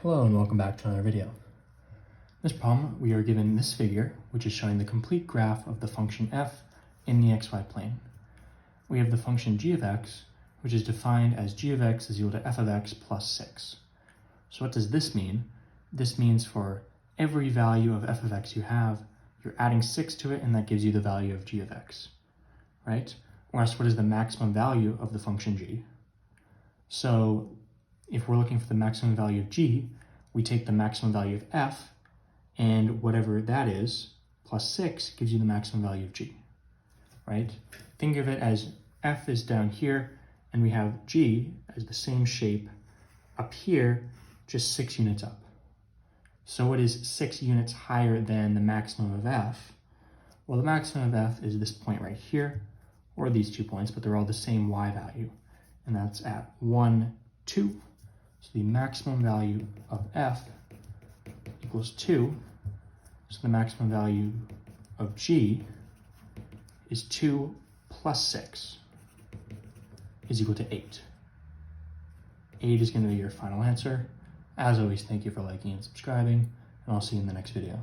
Hello and welcome back to another video. In this problem, we are given this figure, which is showing the complete graph of the function f in the xy plane. We have the function g of x, which is defined as g of x is equal to f of x plus 6. So what does this mean? This means for every value of f of x you have, you're adding 6 to it, and that gives you the value of g of x, right? Or else what is the maximum value of the function g? So if we're looking for the maximum value of g, we take the maximum value of f, and whatever that is, plus 6 gives you the maximum value of g, right? Think of it as f is down here, and we have g as the same shape up here, just 6 units up. So what is 6 units higher than the maximum of f? Well, the maximum of f is this point right here, or these 2 points, but they're all the same y value, and that's at 1, 2. So the maximum value of f equals 2. So the maximum value of g is 2 plus 6 is equal to 8. 8 is going to be your final answer. As always, thank you for liking and subscribing, and I'll see you in the next video.